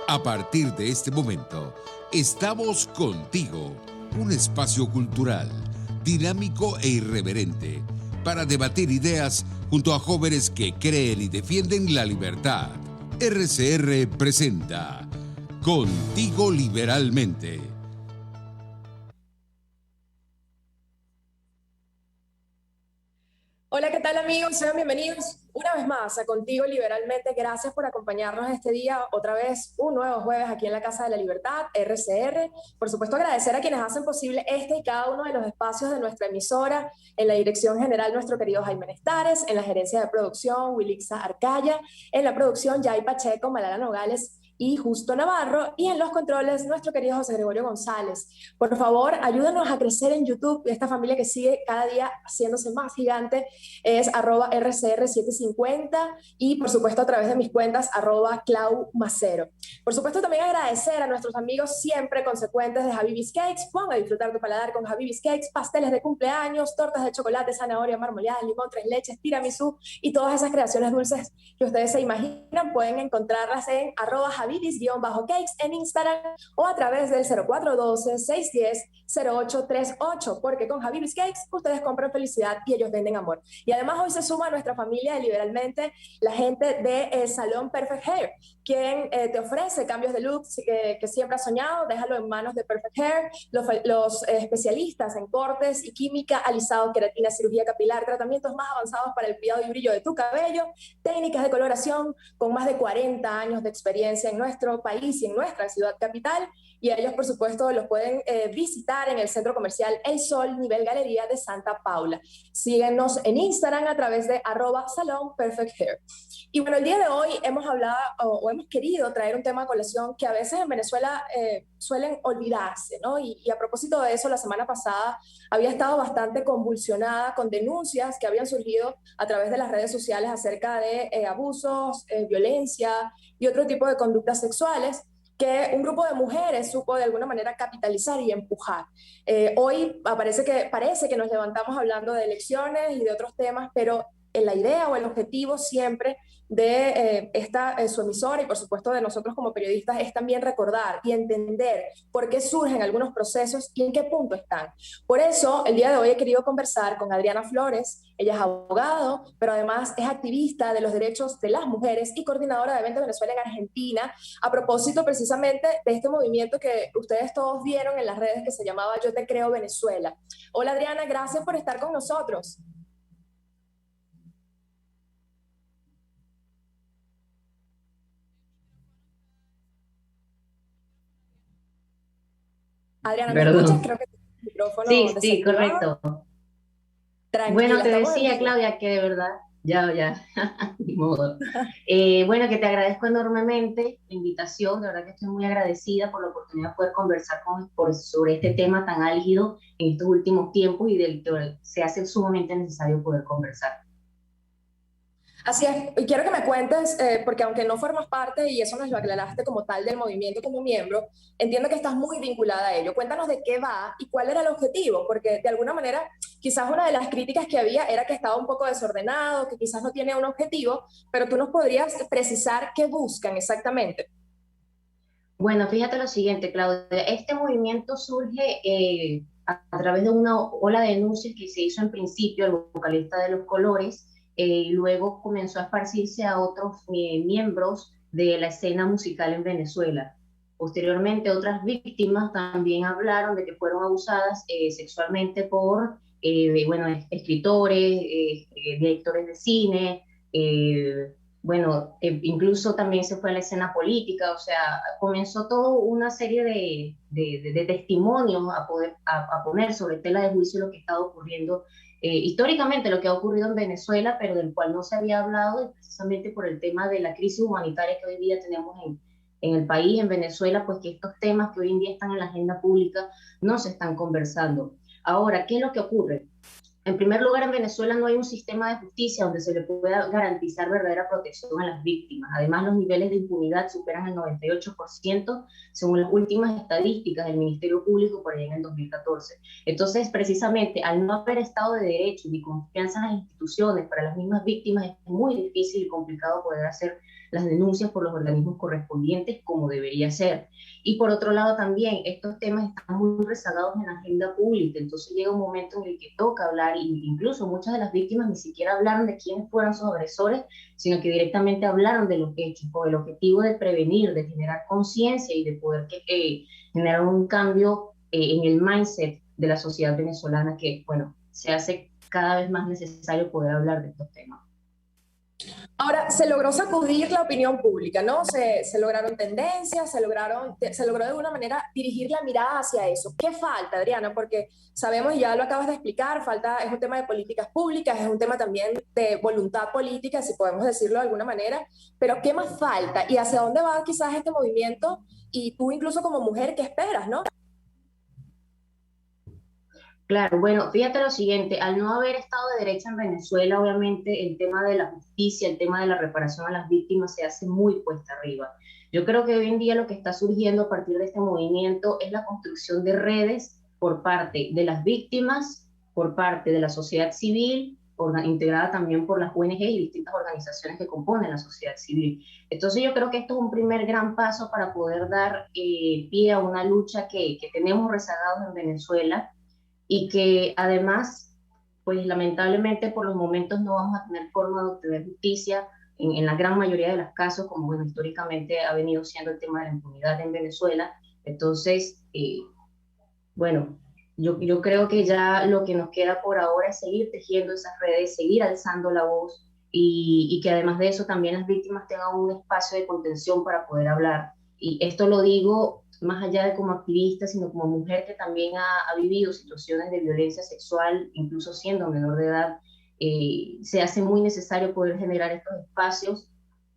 A partir de este momento, estamos contigo, un espacio cultural, dinámico e irreverente, para debatir ideas junto a jóvenes que creen y defienden la libertad. RCR presenta Contigo Liberalmente. Hola, ¿qué tal amigos? Sean bienvenidos una vez más a Contigo Liberalmente. Gracias por acompañarnos este día, otra vez un nuevo jueves aquí en la Casa de la Libertad, RCR. Por supuesto, agradecer a quienes hacen posible este y cada uno de los espacios de nuestra emisora, en la dirección general nuestro querido Jaime Nestares, en la gerencia de producción Wilixa Arcaya, en la producción Yay Pacheco, Malala Nogales y Justo Navarro, y en los controles nuestro querido José Gregorio González. Por favor, ayúdanos a crecer en YouTube, esta familia que sigue cada día haciéndose más gigante es @RCR750 y por supuesto a través de mis cuentas @ClauMacero. Por supuesto también agradecer a nuestros amigos siempre consecuentes de Habibis Cakes. Ponga a disfrutar tu paladar con Habibis Cakes, pasteles de cumpleaños, tortas de chocolate, zanahoria, marmoleada, limón, tres leches, tiramisú y todas esas creaciones dulces que ustedes se imaginan. Pueden encontrarlas en @Habibis_Cakes en Instagram o a través del 0412-610-0838, porque con Habibis Cakes ustedes compran felicidad y ellos venden amor. Y además hoy se suma a nuestra familia de Liberalmente la gente de Salón Perfect Hair, quien te ofrece cambios de look que siempre has soñado. Déjalo en manos de Perfect Hair, los especialistas en cortes y química, alisado, queratina, cirugía capilar, tratamientos más avanzados para el cuidado y brillo de tu cabello, técnicas de coloración con más de 40 años de experiencia en nuestro país y en nuestra ciudad capital. Y ellos, por supuesto, los pueden visitar en el centro comercial El Sol, nivel Galería de Santa Paula. Síguenos en Instagram a través de @SalonPerfectHair. Y bueno, el día de hoy hemos hablado o hemos querido traer un tema a colación que a veces en Venezuela suelen olvidarse, ¿no? Y a propósito de eso, la semana pasada había estado bastante convulsionada con denuncias que habían surgido a través de las redes sociales acerca de abusos, violencia y otro tipo de conductas sexuales que un grupo de mujeres supo de alguna manera capitalizar y empujar. Hoy parece que nos levantamos hablando de elecciones y de otros temas, pero la idea o el objetivo siempre de su emisora y por supuesto de nosotros como periodistas es también recordar y entender por qué surgen algunos procesos y en qué punto están. Por eso el día de hoy he querido conversar con Adriana Flores. Ella es abogado, pero además es activista de los derechos de las mujeres y coordinadora de Vente Venezuela en Argentina, a propósito precisamente de este movimiento que ustedes todos vieron en las redes que se llamaba Yo Te Creo Venezuela. Hola Adriana, gracias por estar con nosotros. Adriana, ¿me escuchas? Perdón. Creo que el micrófono Sí, sí, desactivado. correcto. Bueno, Tranquila, te estamos en decía, vivo. Claudia, que de verdad, ya, ni modo. Bueno, que te agradezco enormemente la invitación, de verdad que estoy muy agradecida por la oportunidad de poder conversar sobre este tema tan álgido en estos últimos tiempos y del que se hace sumamente necesario poder conversar. Así es, y quiero que me cuentes, porque aunque no formas parte, y eso nos lo aclaraste como tal del movimiento como miembro, entiendo que estás muy vinculada a ello. Cuéntanos de qué va y cuál era el objetivo, porque de alguna manera quizás una de las críticas que había era que estaba un poco desordenado, que quizás no tiene un objetivo, pero tú nos podrías precisar qué buscan exactamente. Bueno, fíjate lo siguiente, Claudia, este movimiento surge a través de una ola de denuncias que se hizo en principio al vocalista de Los Colores, y luego comenzó a esparcirse a otros miembros de la escena musical en Venezuela. Posteriormente, otras víctimas también hablaron de que fueron abusadas sexualmente por, bueno, escritores, directores de cine, bueno, incluso también se fue a la escena política. O sea, comenzó toda una serie de testimonios a poner sobre tela de juicio lo que estaba ocurriendo históricamente, lo que ha ocurrido en Venezuela, pero del cual no se había hablado, precisamente por el tema de la crisis humanitaria que hoy día tenemos en el país, en Venezuela, pues que estos temas que hoy en día están en la agenda pública no se están conversando. Ahora, ¿qué es lo que ocurre? En primer lugar, en Venezuela no hay un sistema de justicia donde se le pueda garantizar verdadera protección a las víctimas. Además, los niveles de impunidad superan el 98% según las últimas estadísticas del Ministerio Público por allá en el 2014. Entonces, precisamente, al no haber Estado de Derecho ni confianza en las instituciones para las mismas víctimas, es muy difícil y complicado poder hacer las denuncias por los organismos correspondientes como debería ser. Y por otro lado también, estos temas están muy rezagados en la agenda pública, entonces llega un momento en el que toca hablar, e incluso muchas de las víctimas ni siquiera hablaron de quiénes fueron sus agresores, sino que directamente hablaron de los hechos, con el objetivo de prevenir, de generar conciencia y de poder generar un cambio en el mindset de la sociedad venezolana que, bueno, se hace cada vez más necesario poder hablar de estos temas. Ahora, se logró sacudir la opinión pública, ¿no? Se lograron tendencias, se logró de alguna manera dirigir la mirada hacia eso. ¿Qué falta, Adriana? Porque sabemos, y ya lo acabas de explicar, es un tema de políticas públicas, es un tema también de voluntad política, si podemos decirlo de alguna manera, pero ¿qué más falta? ¿Y hacia dónde va quizás este movimiento? Y tú incluso como mujer, ¿qué esperas, no? Claro, bueno, fíjate lo siguiente, al no haber Estado de Derecho en Venezuela, obviamente el tema de la justicia, el tema de la reparación a las víctimas se hace muy cuesta arriba. Yo creo que hoy en día lo que está surgiendo a partir de este movimiento es la construcción de redes por parte de las víctimas, por parte de la sociedad civil, integrada también por las ONG y distintas organizaciones que componen la sociedad civil. Entonces yo creo que esto es un primer gran paso para poder dar pie a una lucha que tenemos rezagados en Venezuela, y que además, pues lamentablemente por los momentos no vamos a tener forma de obtener justicia en la gran mayoría de los casos, como bueno, históricamente ha venido siendo el tema de la impunidad en Venezuela. Entonces, bueno, yo creo que ya lo que nos queda por ahora es seguir tejiendo esas redes, seguir alzando la voz y que además de eso también las víctimas tengan un espacio de contención para poder hablar. Y esto lo digo más allá de como activista, sino como mujer que también ha vivido situaciones de violencia sexual, incluso siendo menor de edad. Se hace muy necesario poder generar estos espacios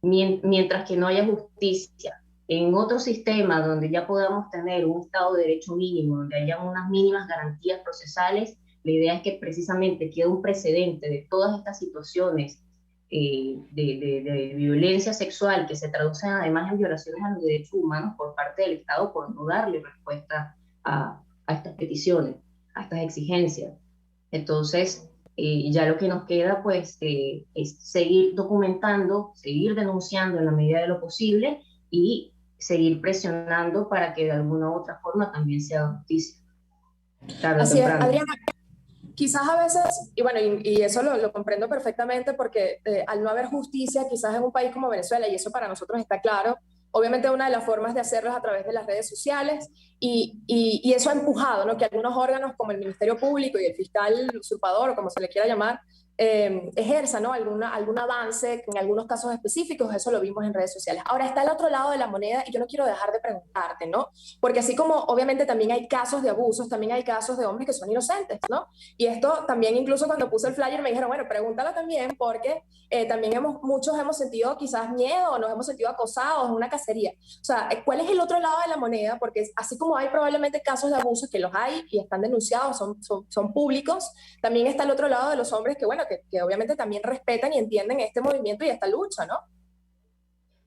mientras que no haya justicia. En otro sistema donde ya podamos tener un Estado de Derecho mínimo, donde haya unas mínimas garantías procesales, la idea es que precisamente quede un precedente de todas estas situaciones de violencia sexual que se traducen además en violaciones a los derechos humanos por parte del Estado por no darle respuesta a estas peticiones, a estas exigencias. Entonces, ya lo que nos queda pues es seguir documentando, seguir denunciando en la medida de lo posible y seguir presionando para que de alguna u otra forma también se haga justicia. Así es, Adriana. Quizás a veces, y bueno, y eso lo comprendo perfectamente porque al no haber justicia, quizás en un país como Venezuela, y eso para nosotros está claro, obviamente una de las formas de hacerlo es a través de las redes sociales y eso ha empujado, ¿no? Que algunos órganos como el Ministerio Público y el fiscal usurpador, o como se le quiera llamar, ejerza, ¿no? algún avance en algunos casos específicos, eso lo vimos en redes sociales. Ahora está el otro lado de la moneda y yo no quiero dejar de preguntarte, ¿no? Porque así como obviamente también hay casos de abusos, también hay casos de hombres que son inocentes, ¿no? Y esto también incluso cuando puse el flyer me dijeron, bueno, pregúntalo también porque también muchos hemos sentido quizás miedo, nos hemos sentido acosados, una cacería. O sea, ¿cuál es el otro lado de la moneda? Porque así como hay probablemente casos de abusos que los hay y están denunciados, son públicos, también está el otro lado de los hombres que, bueno, que obviamente también respetan y entienden este movimiento y esta lucha, ¿no?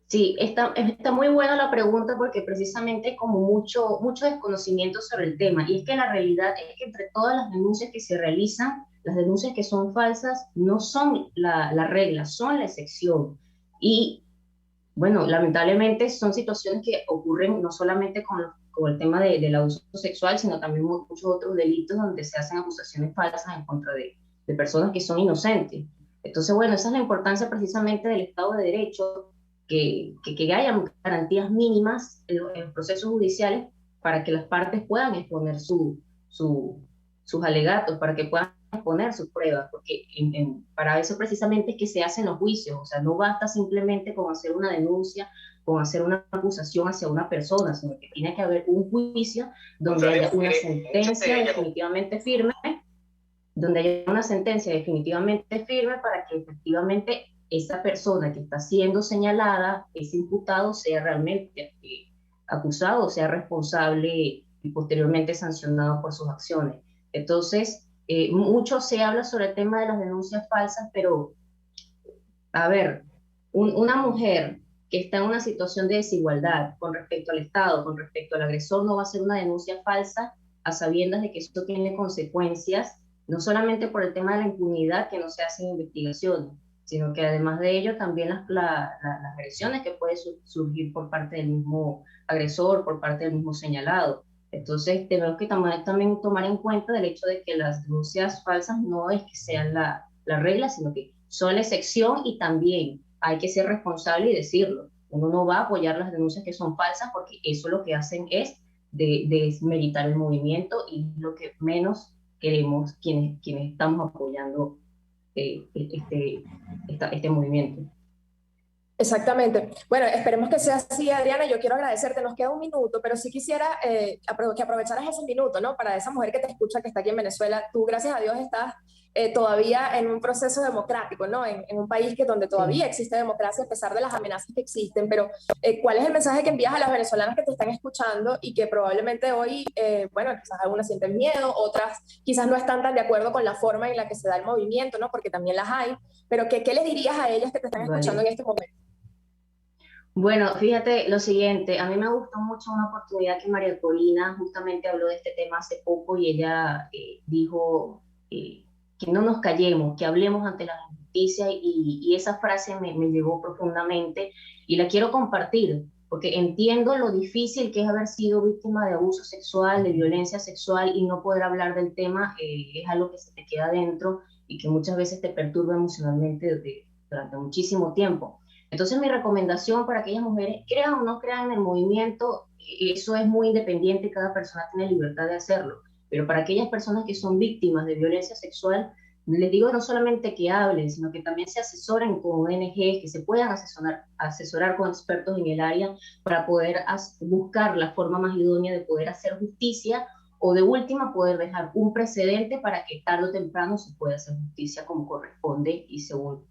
Sí, está muy buena la pregunta porque precisamente como mucho desconocimiento sobre el tema. Y es que la realidad es que entre todas las denuncias que se realizan, las denuncias que son falsas no son la regla, son la excepción. Y bueno, lamentablemente son situaciones que ocurren no solamente con el tema del abuso sexual, sino también muchos otros delitos donde se hacen acusaciones falsas en contra de personas que son inocentes. Entonces, bueno, esa es la importancia precisamente del Estado de Derecho, que haya garantías mínimas en los procesos judiciales para que las partes puedan exponer sus alegatos, para que puedan exponer sus pruebas, porque para eso precisamente es que se hacen los juicios. O sea, no basta simplemente con hacer una denuncia, con hacer una acusación hacia una persona, sino que tiene que haber un juicio donde haya una sentencia definitivamente firme, para que efectivamente esa persona que está siendo señalada, ese imputado, sea realmente acusado, sea responsable y posteriormente sancionado por sus acciones. Entonces, mucho se habla sobre el tema de las denuncias falsas, pero, a ver, una mujer que está en una situación de desigualdad con respecto al Estado, con respecto al agresor, no va a hacer una denuncia falsa a sabiendas de que esto tiene consecuencias, no solamente por el tema de la impunidad, que no se hacen investigaciones, sino que además de ello también las agresiones que pueden surgir por parte del mismo agresor, por parte del mismo señalado. Entonces tenemos que también tomar en cuenta el hecho de que las denuncias falsas no es que sean la regla, sino que son la excepción, y también hay que ser responsable y decirlo. Uno no va a apoyar las denuncias que son falsas, porque eso lo que hacen es desmeritar el movimiento, y lo que menos queremos quienes estamos apoyando este movimiento. Exactamente. Bueno, esperemos que sea así, Adriana. Yo quiero agradecerte. Nos queda un minuto, pero sí quisiera que aprovecharas ese minuto, ¿no? Para esa mujer que te escucha, que está aquí en Venezuela. Tú, gracias a Dios, estás todavía en un proceso democrático, ¿no? En un país donde todavía Sí. existe democracia a pesar de las amenazas que existen. Pero, ¿cuál es el mensaje que envías a las venezolanas que te están escuchando y que probablemente hoy, bueno, quizás algunas sienten miedo, otras quizás no están tan de acuerdo con la forma en la que se da el movimiento, ¿no? Porque también las hay. Pero, ¿qué les dirías a ellas que te están escuchando Vale. en este momento? Bueno, fíjate lo siguiente, a mí me gustó mucho una oportunidad que María Corina justamente habló de este tema hace poco, y ella dijo que no nos callemos, que hablemos ante la injusticia, y esa frase me llegó profundamente y la quiero compartir porque entiendo lo difícil que es haber sido víctima de abuso sexual, de violencia sexual, y no poder hablar del tema. Es algo que se te queda dentro y que muchas veces te perturba emocionalmente durante muchísimo tiempo. Entonces mi recomendación para aquellas mujeres, crean o no crean en el movimiento, eso es muy independiente, cada persona tiene libertad de hacerlo, pero para aquellas personas que son víctimas de violencia sexual, les digo no solamente que hablen, sino que también se asesoren con ONGs, que se puedan asesorar con expertos en el área para poder buscar la forma más idónea de poder hacer justicia, o de última poder dejar un precedente para que tarde o temprano se pueda hacer justicia como corresponde y según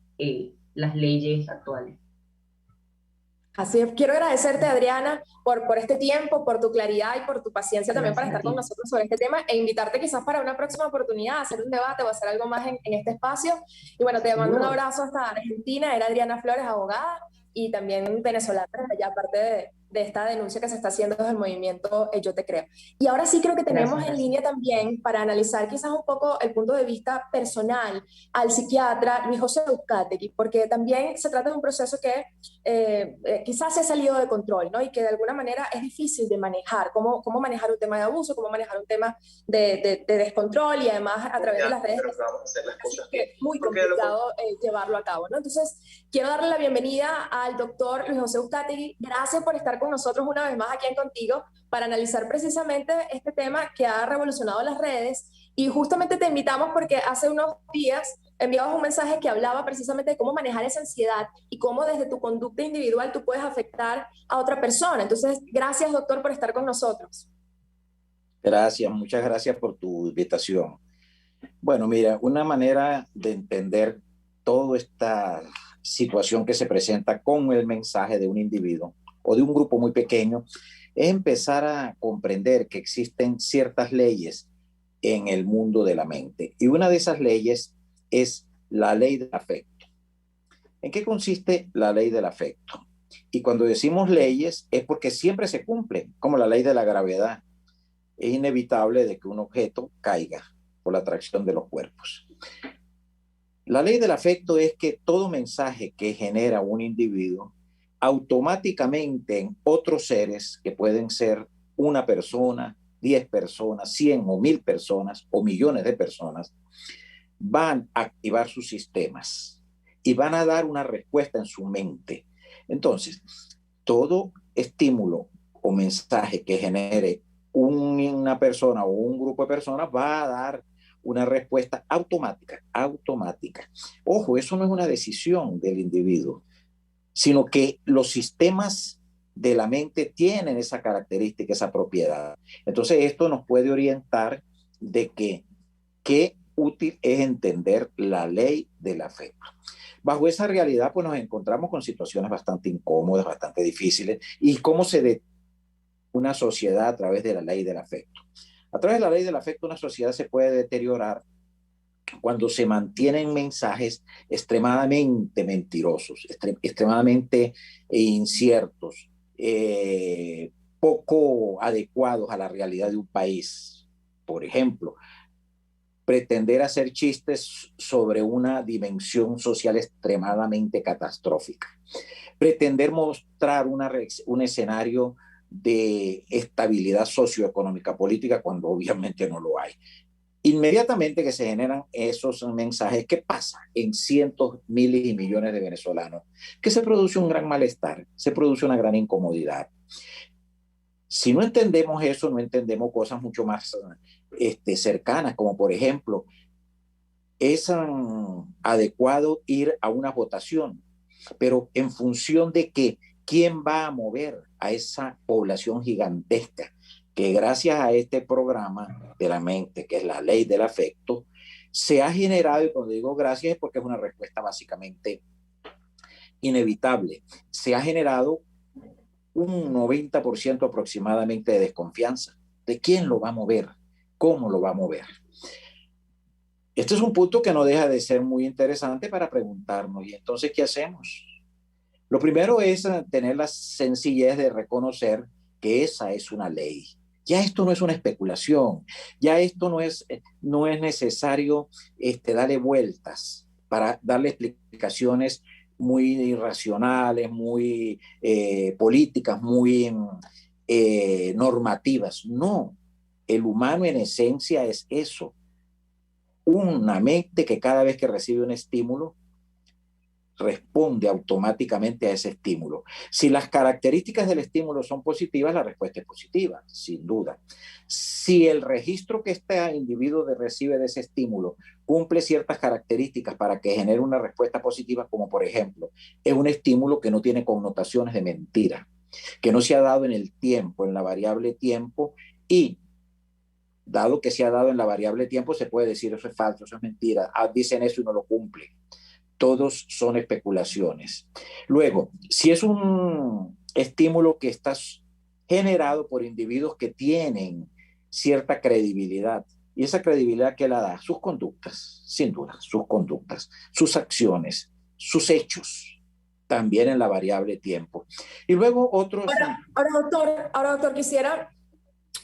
las leyes actuales. Así es. Quiero agradecerte, Adriana, por este tiempo, por tu claridad y por tu paciencia también para Gracias a estar con ti. nosotros sobre este tema, e invitarte quizás para una próxima oportunidad a hacer un debate o hacer algo más en este espacio. Y bueno, te mando un Seguro. abrazo hasta Argentina. Era Adriana Flores, abogada y también venezolana, ya aparte de esta denuncia que se está haciendo desde el movimiento Yo Te Creo. Y ahora sí creo que tenemos Gracias, en gracias. línea también para analizar quizás un poco el punto de vista personal al psiquiatra Luis José Uzcategui, porque también se trata de un proceso que quizás se ha salido de control, ¿no? Y que de alguna manera es difícil de manejar, cómo manejar un tema de abuso, cómo manejar un tema de descontrol, y además a través de las redes es muy complicado llevarlo a cabo, ¿no? Entonces, quiero darle la bienvenida al doctor Luis José Uzcategui. Gracias por estar con nosotros una vez más aquí en Contigo para analizar precisamente este tema que ha revolucionado las redes. Y justamente te invitamos porque hace unos días enviabas un mensaje que hablaba precisamente de cómo manejar esa ansiedad y cómo desde tu conducta individual tú puedes afectar a otra persona. Entonces, gracias, doctor, por estar con nosotros. Gracias, muchas gracias por tu invitación. Bueno, mira, una manera de entender toda esta situación que se presenta con el mensaje de un individuo o de un grupo muy pequeño es empezar a comprender que existen ciertas leyes en el mundo de la mente. Y una de esas leyes es la ley del afecto. ¿En qué consiste la ley del afecto? Y cuando decimos leyes es porque siempre se cumplen, como la ley de la gravedad. Es inevitable de que un objeto caiga por la atracción de los cuerpos. La ley del afecto es que todo mensaje que genera un individuo automáticamente en otros seres, que pueden ser una persona, 10 personas, 100 o 1000 personas o millones de personas, van a activar sus sistemas y van a dar una respuesta en su mente. Entonces, todo estímulo o mensaje que genere una persona o un grupo de personas va a dar una respuesta automática. Ojo, eso no es una decisión del individuo, sino que los sistemas de la mente tienen esa característica, esa propiedad. Entonces, esto nos puede orientar de que qué útil es entender la ley del afecto. Bajo esa realidad, pues nos encontramos con situaciones bastante incómodas, bastante difíciles, y cómo se detiene una sociedad a través de la ley del afecto. A través de la ley del afecto, una sociedad se puede deteriorar cuando se mantienen mensajes extremadamente mentirosos, extremadamente inciertos, poco adecuados a la realidad de un país. Por ejemplo, pretender hacer chistes sobre una dimensión social extremadamente catastrófica, pretender mostrar un escenario de estabilidad socioeconómica política cuando obviamente no lo hay. Inmediatamente que se generan esos mensajes, ¿qué pasa en cientos, miles y millones de venezolanos? Que se produce un gran malestar, se produce una gran incomodidad. Si no entendemos eso, no entendemos cosas mucho más cercanas, como por ejemplo, es adecuado ir a una votación, pero en función de que quién va a mover a esa población gigantesca que gracias a este programa de la mente, que es la ley del afecto, se ha generado, y cuando digo gracias es porque es una respuesta básicamente inevitable, se ha generado un 90% aproximadamente de desconfianza. ¿De quién lo va a mover? ¿Cómo lo va a mover? Este es un punto que no deja de ser muy interesante para preguntarnos, ¿y entonces qué hacemos? Lo primero es tener la sencillez de reconocer que esa es una ley. Ya esto no es una especulación, ya esto no es necesario darle vueltas para darle explicaciones muy irracionales, muy políticas, muy normativas. No, el humano en esencia es eso, una mente que cada vez que recibe un estímulo responde automáticamente a ese estímulo. Si las características del estímulo son positivas, la respuesta es positiva, sin duda. Si el registro que este individuo recibe de ese estímulo cumple ciertas características para que genere una respuesta positiva, como por ejemplo, es un estímulo que no tiene connotaciones de mentira, que no se ha dado en el tiempo, en la variable tiempo, y dado que se ha dado en la variable tiempo, se puede decir eso es falso, eso es mentira, dicen eso y no lo cumplen. Todos son especulaciones. Luego, si es un estímulo que está generado por individuos que tienen cierta credibilidad, y esa credibilidad que la da, sus conductas, sin duda, sus conductas, sus acciones, sus hechos, también en la variable tiempo. Y luego otros... Ahora, doctor, quisiera...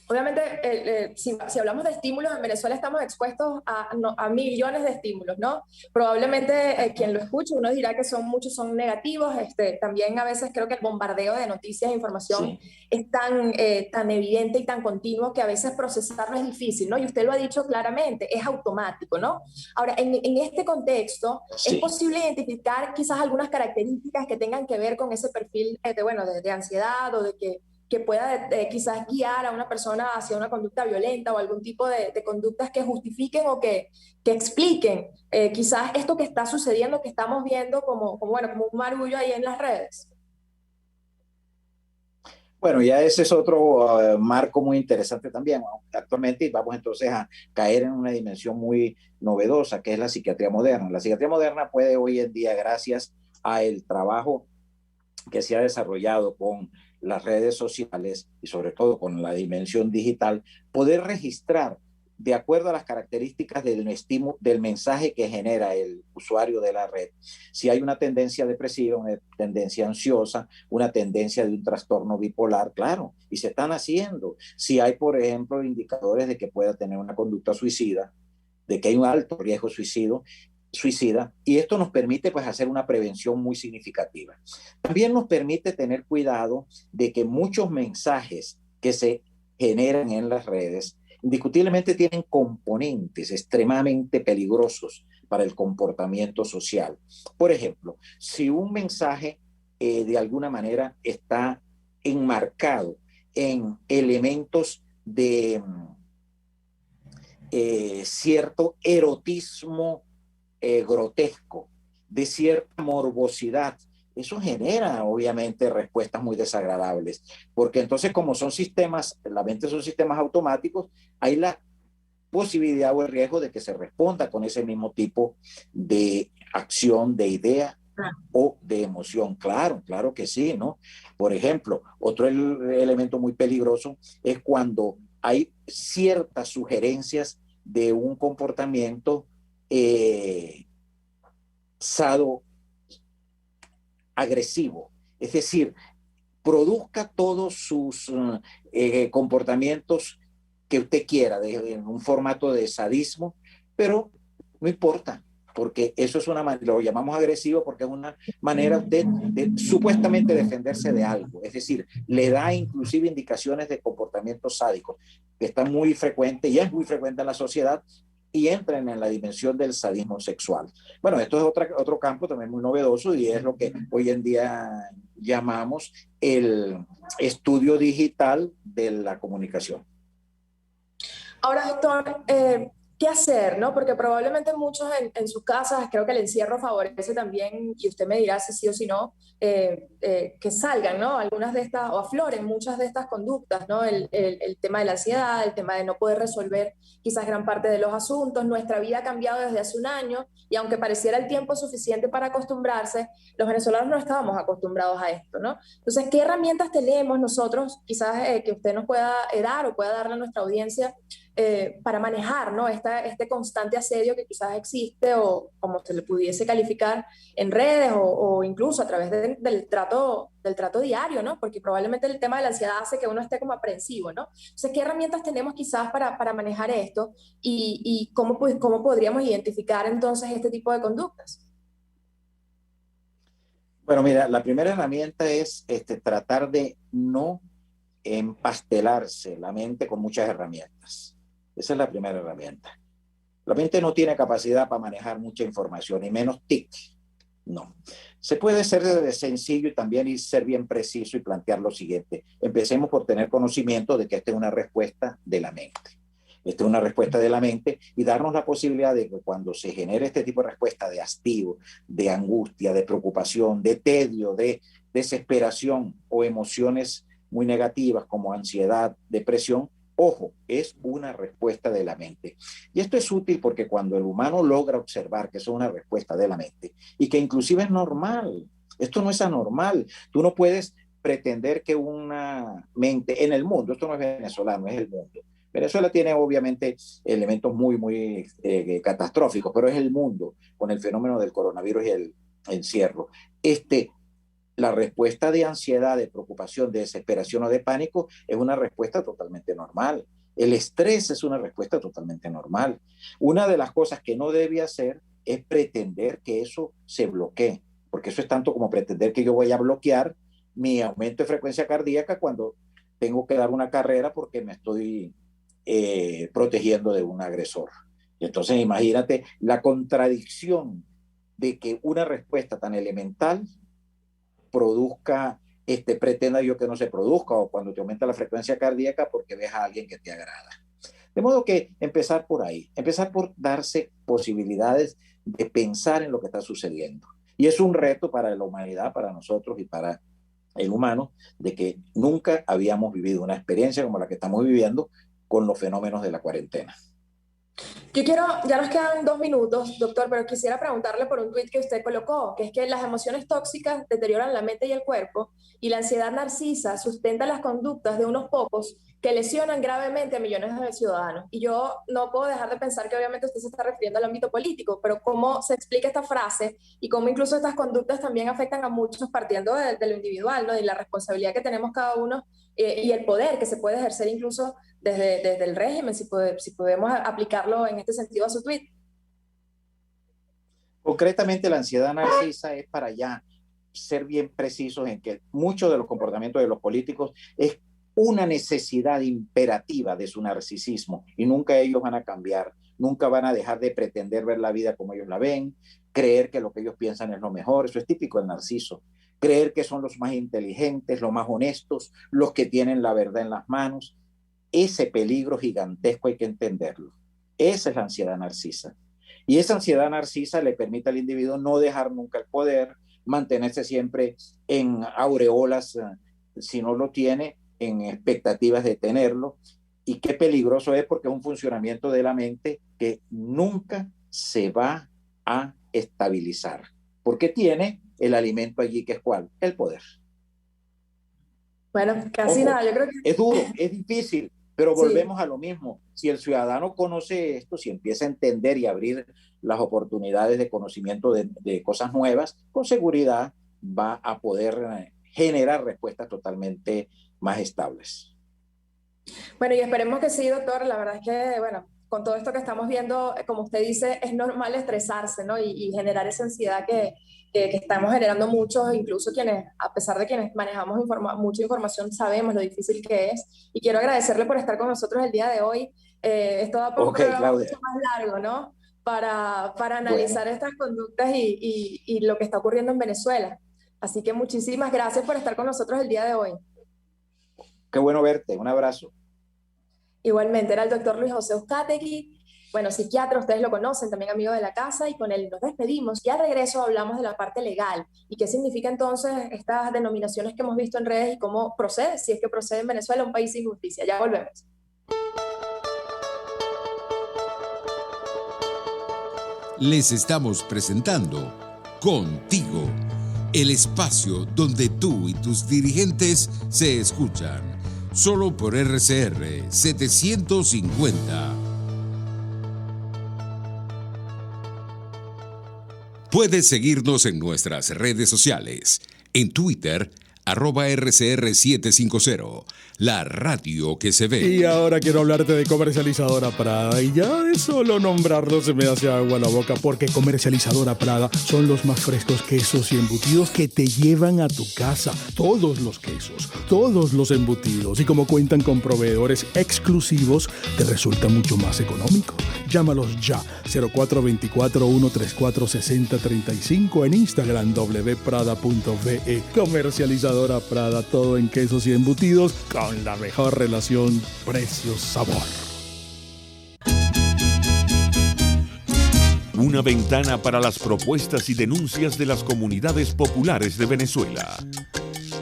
Obviamente, si hablamos de estímulos, en Venezuela estamos expuestos a millones de estímulos, ¿no? Probablemente quien lo escuche, uno dirá que muchos son negativos. También a veces creo que el bombardeo de noticias e información es tan evidente y tan continuo que a veces procesarlo es difícil, ¿no? Y usted lo ha dicho claramente, es automático, ¿no? Ahora, en este contexto, ¿es posible identificar quizás algunas características que tengan que ver con ese perfil de ansiedad o de que pueda quizás guiar a una persona hacia una conducta violenta o algún tipo de conductas que justifiquen o que expliquen quizás esto que está sucediendo, que estamos viendo como un marullo ahí en las redes? Bueno, ya ese es otro marco muy interesante también actualmente, y vamos entonces a caer en una dimensión muy novedosa, que es la psiquiatría moderna. La psiquiatría moderna puede hoy en día, gracias al trabajo que se ha desarrollado con las redes sociales y sobre todo con la dimensión digital, poder registrar de acuerdo a las características del mensaje que genera el usuario de la red, si hay una tendencia depresiva, una tendencia ansiosa, una tendencia de un trastorno bipolar, claro, y se están haciendo. Si hay, por ejemplo, indicadores de que pueda tener una conducta suicida, de que hay un alto riesgo suicida, y esto nos permite pues hacer una prevención muy significativa. También nos permite tener cuidado de que muchos mensajes que se generan en las redes indiscutiblemente tienen componentes extremadamente peligrosos para el comportamiento social. Por ejemplo, si un mensaje de alguna manera está enmarcado en elementos de cierto erotismo grotesco, de cierta morbosidad, eso genera obviamente respuestas muy desagradables, porque entonces como son sistemas, la mente son sistemas automáticos, hay la posibilidad o el riesgo de que se responda con ese mismo tipo de acción, de idea o de emoción. Claro, claro que sí, ¿no? Por ejemplo, otro elemento muy peligroso es cuando hay ciertas sugerencias de un comportamiento sado agresivo, es decir, produzca todos sus comportamientos que usted quiera, en un formato de sadismo, pero no importa, porque eso es lo llamamos agresivo porque es una manera de supuestamente defenderse de algo, es decir, le da inclusive indicaciones de comportamientos sádicos, que están muy frecuentes y es muy frecuente en la sociedad y entran en la dimensión del sadismo sexual. Bueno, esto es otro campo también muy novedoso y es lo que hoy en día llamamos el estudio digital de la comunicación. Ahora, doctor, ¿qué hacer, no? Porque probablemente muchos en sus casas, creo que el encierro favorece también, y usted me dirá si sí o si no, que salgan, ¿no? Algunas de estas, o afloren muchas de estas conductas, ¿no? El tema de la ansiedad, el tema de no poder resolver quizás gran parte de los asuntos. Nuestra vida ha cambiado desde hace un año y aunque pareciera el tiempo suficiente para acostumbrarse, los venezolanos no estábamos acostumbrados a esto, ¿no? Entonces, ¿qué herramientas tenemos nosotros, quizás que usted nos pueda dar o pueda darle a nuestra audiencia para manejar, ¿no? Este constante asedio que quizás existe o como se le pudiese calificar en redes o incluso a través del trato diario, ¿no? Porque probablemente el tema de la ansiedad hace que uno esté como aprensivo, ¿no? Entonces, ¿qué herramientas tenemos quizás para manejar esto y cómo, pues, cómo podríamos identificar entonces este tipo de conductas? Bueno, mira, la primera herramienta es tratar de no empastelarse la mente con muchas herramientas. Esa es la primera herramienta. La mente no tiene capacidad para manejar mucha información, y menos TIC. No. Se puede ser sencillo y también y ser bien preciso y plantear lo siguiente. Empecemos por tener conocimiento de que esta es una respuesta de la mente. Esta es una respuesta de la mente y darnos la posibilidad de que cuando se genere este tipo de respuesta de hastío, de angustia, de preocupación, de tedio, de desesperación o emociones muy negativas como ansiedad, depresión, ojo, es una respuesta de la mente. Y esto es útil porque cuando el humano logra observar que eso es una respuesta de la mente y que inclusive es normal, esto no es anormal, tú no puedes pretender que una mente en el mundo, esto no es venezolano, es el mundo. Venezuela tiene obviamente elementos muy catastróficos, pero es el mundo con el fenómeno del coronavirus y el encierro. La respuesta de ansiedad, de preocupación, de desesperación o de pánico es una respuesta totalmente normal. El estrés es una respuesta totalmente normal. Una de las cosas que no debe hacer es pretender que eso se bloquee, porque eso es tanto como pretender que yo voy a bloquear mi aumento de frecuencia cardíaca cuando tengo que dar una carrera porque me estoy protegiendo de un agresor. Y entonces imagínate la contradicción de que una respuesta tan elemental produzca, pretenda yo que no se produzca, o cuando te aumenta la frecuencia cardíaca porque ves a alguien que te agrada. De modo que empezar por ahí, empezar por darse posibilidades de pensar en lo que está sucediendo. Y es un reto para la humanidad, para nosotros y para el humano, de que nunca habíamos vivido una experiencia como la que estamos viviendo con los fenómenos de la cuarentena. Yo quiero, ya nos quedan 2 minutos, doctor, pero quisiera preguntarle por un tuit que usted colocó, que es que las emociones tóxicas deterioran la mente y el cuerpo, y la ansiedad narcisa sustenta las conductas de unos pocos que lesionan gravemente a millones de ciudadanos. Y yo no puedo dejar de pensar que obviamente usted se está refiriendo al ámbito político, pero cómo se explica esta frase y cómo incluso estas conductas también afectan a muchos partiendo de lo individual, ¿no? Y la responsabilidad que tenemos cada uno y el poder que se puede ejercer incluso desde el régimen, si podemos aplicarlo en este sentido a su tweet. Concretamente, la ansiedad narcisa es para ya ser bien precisos en que muchos de los comportamientos de los políticos es una necesidad imperativa de su narcisismo y nunca ellos van a cambiar, nunca van a dejar de pretender ver la vida como ellos la ven, creer que lo que ellos piensan es lo mejor, eso es típico del narciso, creer que son los más inteligentes, los más honestos, los que tienen la verdad en las manos. Ese peligro gigantesco hay que entenderlo. Esa es la ansiedad narcisa. Y esa ansiedad narcisa le permite al individuo no dejar nunca el poder, mantenerse siempre en aureolas, si no lo tiene, en expectativas de tenerlo. Y qué peligroso es porque es un funcionamiento de la mente que nunca se va a estabilizar, porque tiene el alimento allí que es ¿cuál? El poder. Bueno, casi Ojo, nada, yo creo que... es duro, es difícil, pero Sí. volvemos a lo mismo. Si el ciudadano conoce esto, si empieza a entender y abrir las oportunidades de conocimiento de cosas nuevas, con seguridad va a poder generar respuestas totalmente más estables. Bueno, y esperemos que sí, doctor. La verdad es que, bueno, con todo esto que estamos viendo, como usted dice, es normal estresarse, ¿no? Y generar esa ansiedad que estamos generando muchos, incluso quienes, a pesar de quienes manejamos mucha información, sabemos lo difícil que es. Y quiero agradecerle por estar con nosotros el día de hoy. Esto va por un programa Claudia. mucho más largo, ¿no? Para analizar Bueno, estas conductas y lo que está ocurriendo en Venezuela. Así que muchísimas gracias por estar con nosotros el día de hoy. qué bueno verte. Un abrazo. Igualmente, era el doctor Luis José Uzcategui, bueno, psiquiatra, ustedes lo conocen, también amigo de la casa, y con él nos despedimos. Y al regreso hablamos de la parte legal y qué significa entonces estas denominaciones que hemos visto en redes y cómo procede, si es que procede en Venezuela, un país sin justicia. Ya volvemos. Les estamos presentando Contigo, el espacio donde tú y tus dirigentes se escuchan, solo por RCR 750. Puedes seguirnos en nuestras redes sociales, en Twitter, @RCR750, la radio que se ve. Y ahora quiero hablarte de Comercializadora Prada. Y ya de solo nombrarlo se me hace agua la boca, porque Comercializadora Prada son los más frescos quesos y embutidos que te llevan a tu casa. Todos los quesos, todos los embutidos. Y como cuentan con proveedores exclusivos, te resulta mucho más económico. Llámalos ya, 0424-134-6035, en Instagram wprada.ve. Comercializadora Prada, todo en quesos y embutidos con la mejor relación precio-sabor. Una ventana para las propuestas y denuncias de las comunidades populares de Venezuela.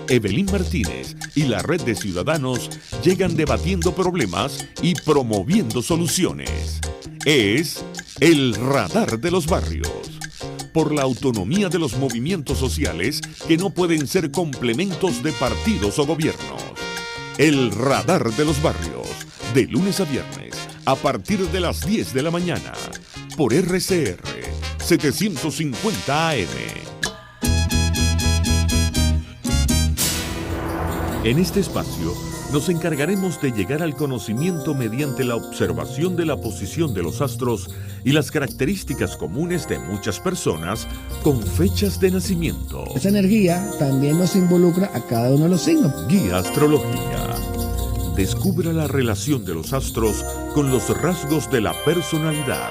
Evelyn Martínez y la Red de Ciudadanos llegan debatiendo problemas y promoviendo soluciones. Es el Radar de los Barrios. Por la autonomía de los movimientos sociales que no pueden ser complementos de partidos o gobiernos. El Radar de los Barrios, de lunes a viernes, a partir de las 10 de la mañana, por RCR 750 AM. En este espacio nos encargaremos de llegar al conocimiento mediante la observación de la posición de los astros y las características comunes de muchas personas con fechas de nacimiento. Esa energía también nos involucra a cada uno de los signos. Guía astrológica. Descubra la relación de los astros con los rasgos de la personalidad,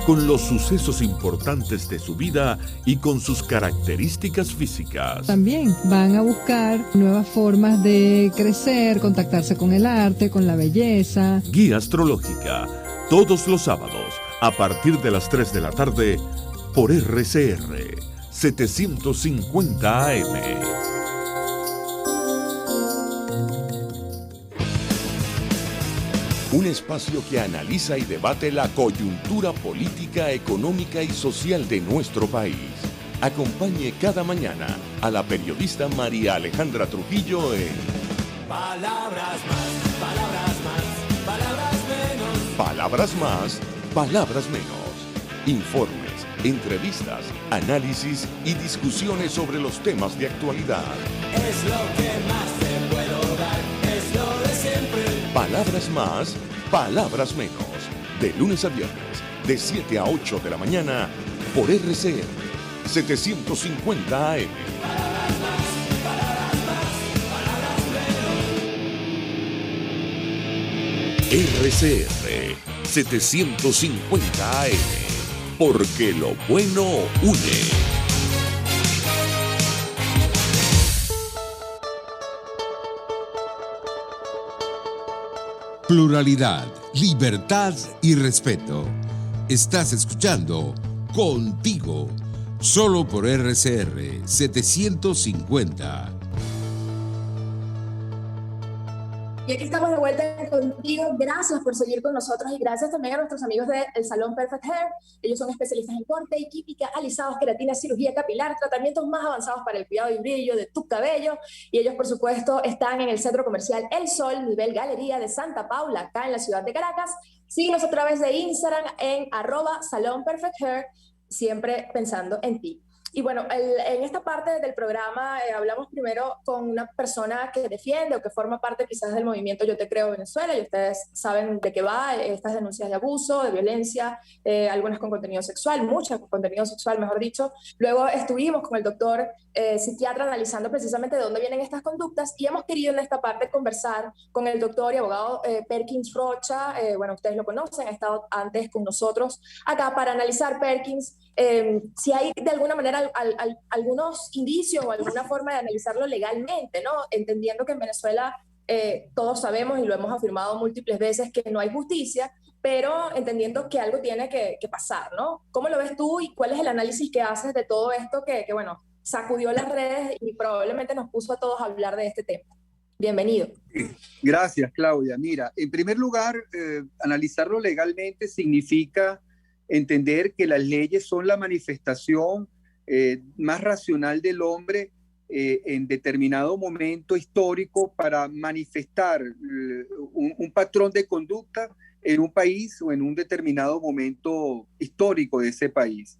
con los sucesos importantes de su vida y con sus características físicas. También van a buscar nuevas formas de crecer, contactarse con el arte, con la belleza. Guía astrológica, todos los sábados, a partir de las 3 de la tarde, por RCR 750 AM. Un espacio que analiza y debate la coyuntura política, económica y social de nuestro país. Acompañe cada mañana a la periodista María Alejandra Trujillo en Palabras más, palabras más, palabras menos. Palabras más, palabras menos. Informes, entrevistas, análisis y discusiones sobre los temas de actualidad. Es lo que más te puedo dar, es lo de siempre. Palabras más, palabras menos. De lunes a viernes, de 7 a 8 de la mañana, por RCR 750 AM. Palabras más, palabras más, palabras menos. RCR 750 AM. Porque lo bueno une. Pluralidad, libertad y respeto. Estás escuchando Contigo, solo por RCR 750. Y aquí estamos de vuelta contigo. Gracias por seguir con nosotros y gracias también a nuestros amigos del Salón Perfect Hair. Ellos son especialistas en corte y química, alisados, queratina, cirugía capilar, tratamientos más avanzados para el cuidado y brillo de tu cabello. Y ellos, por supuesto, están en el Centro Comercial El Sol, nivel Galería de Santa Paula, acá en la ciudad de Caracas. Síguenos a través de Instagram en @Salón Perfect Hair, siempre pensando en ti. Y bueno, en esta parte del programa hablamos primero con una persona que defiende o que forma parte quizás del movimiento Yo Te Creo Venezuela, y ustedes saben de qué va estas denuncias de abuso, de violencia, algunas con contenido sexual, muchas con contenido sexual, mejor dicho. Luego estuvimos con el doctor psiquiatra analizando precisamente de dónde vienen estas conductas, y hemos querido en esta parte conversar con el doctor y abogado Perkins Rocha. Bueno, ustedes lo conocen, ha estado antes con nosotros acá para analizar, Perkins, si hay de alguna manera algunos indicios o alguna forma de analizarlo legalmente, ¿no? Entendiendo que en Venezuela todos sabemos y lo hemos afirmado múltiples veces que no hay justicia, pero entendiendo que algo tiene que pasar, ¿no? ¿Cómo lo ves tú y cuál es el análisis que haces de todo esto que bueno, sacudió las redes y probablemente nos puso a todos a hablar de este tema? Bienvenido. Gracias, Claudia. Mira, en primer lugar, analizarlo legalmente significa entender que las leyes son la manifestación más racional del hombre en determinado momento histórico para manifestar un patrón de conducta en un país o en un determinado momento histórico de ese país.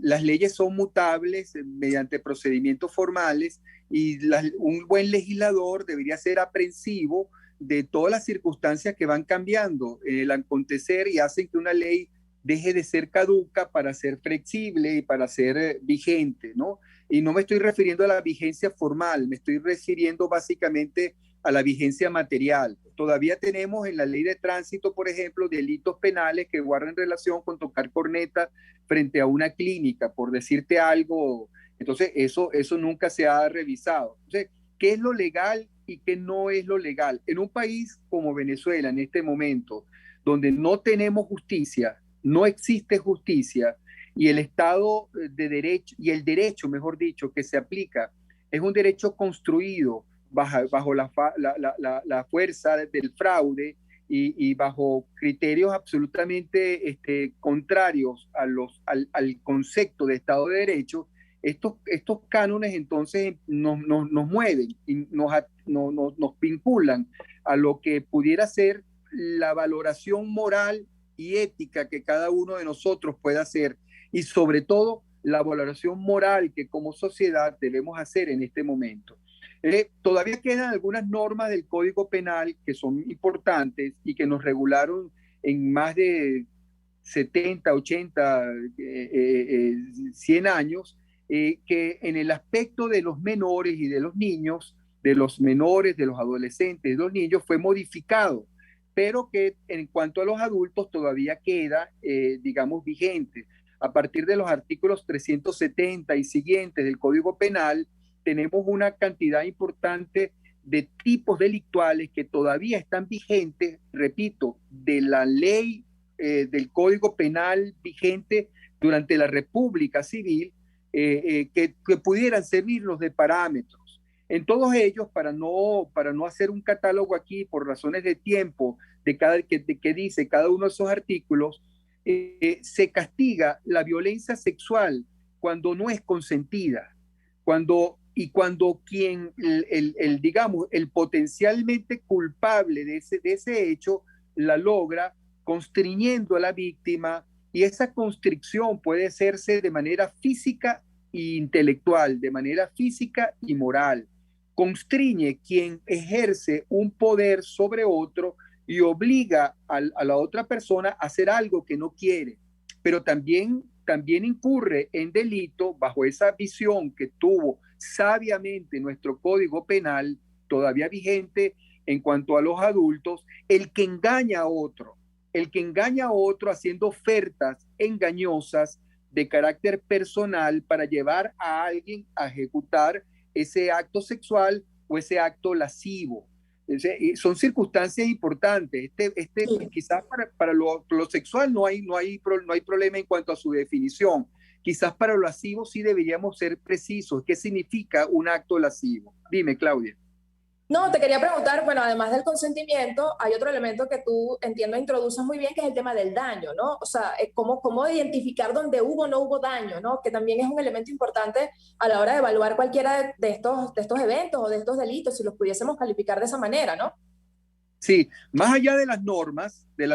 Las leyes son mutables mediante procedimientos formales, y un buen legislador debería ser aprensivo de todas las circunstancias que van cambiando en el acontecer y hacen que una ley deje de ser caduca para ser flexible y para ser vigente, ¿no? Y no me estoy refiriendo a la vigencia formal, me estoy refiriendo básicamente a la vigencia material. Todavía tenemos en la ley de tránsito, por ejemplo, delitos penales que guardan relación con tocar corneta frente a una clínica, por decirte algo. Entonces, eso nunca se ha revisado. Entonces, ¿qué es lo legal y qué no es lo legal? En un país como Venezuela, en este momento, donde no tenemos justicia, no existe justicia, y el Estado de Derecho, y el derecho, mejor dicho, que se aplica, es un derecho construido bajo la fuerza del fraude y bajo criterios absolutamente contrarios al concepto de Estado de Derecho. Estos cánones entonces nos mueven y nos vinculan a lo que pudiera ser la valoración moral y ética que cada uno de nosotros pueda hacer, y sobre todo la valoración moral que como sociedad debemos hacer en este momento. Todavía quedan algunas normas del Código Penal que son importantes y que nos regularon en más de 70, 80, 100 años, que en el aspecto de los menores y de los niños, de los menores, de los adolescentes, de los niños, fue modificado, pero que en cuanto a los adultos todavía queda, digamos, vigente. A partir de los artículos 370 y siguientes del Código Penal, tenemos una cantidad importante de tipos delictuales que todavía están vigentes, repito, de la ley del Código Penal vigente durante la República Civil, que pudieran servirnos de parámetros. En todos ellos, para no hacer un catálogo aquí por razones de tiempo de que dice cada uno de esos artículos, se castiga la violencia sexual cuando no es consentida, cuando quien, digamos, el potencialmente culpable de ese hecho la logra constriñendo a la víctima, y esa constricción puede hacerse de manera física e intelectual, de manera física y moral. Constriñe quien ejerce un poder sobre otro y obliga a la otra persona a hacer algo que no quiere, pero también incurre en delito bajo esa visión que tuvo sabiamente nuestro Código Penal, todavía vigente en cuanto a los adultos, el que engaña a otro haciendo ofertas engañosas de carácter personal para llevar a alguien a ejecutar ese acto sexual o ese acto lascivo. Son circunstancias importantes. Quizás para lo sexual no hay problema en cuanto a su definición. Quizás para lo lascivo sí deberíamos ser precisos. ¿Qué significa un acto lascivo? Dime, Claudia. No, te quería preguntar, bueno, además del consentimiento, hay otro elemento que tú, entiendo, introduces muy bien, que es el tema del daño, ¿no? O sea, cómo identificar dónde hubo o no hubo daño, ¿no? Que también es un elemento importante a la hora de evaluar cualquiera de estos eventos o de estos delitos, si los pudiésemos calificar de esa manera, ¿no? Sí, más allá de las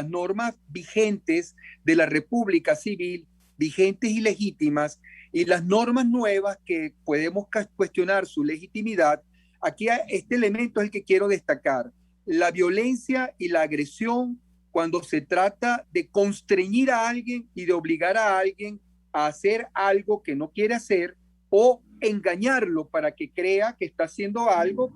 normas vigentes de la República Civil, vigentes y legítimas, y las normas nuevas que podemos cuestionar su legitimidad, aquí este elemento es el que quiero destacar. La violencia y la agresión cuando se trata de constreñir a alguien y de obligar a alguien a hacer algo que no quiere hacer o engañarlo para que crea que está haciendo algo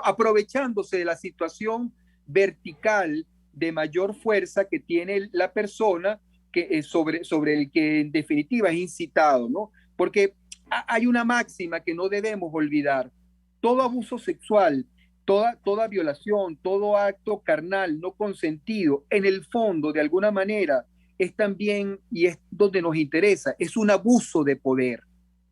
aprovechándose de la situación vertical de mayor fuerza que tiene la persona sobre el que en definitiva es incitado, ¿no? Porque hay una máxima que no debemos olvidar. Todo abuso sexual, toda violación, todo acto carnal no consentido, en el fondo, de alguna manera, es también, y es donde nos interesa, es un abuso de poder.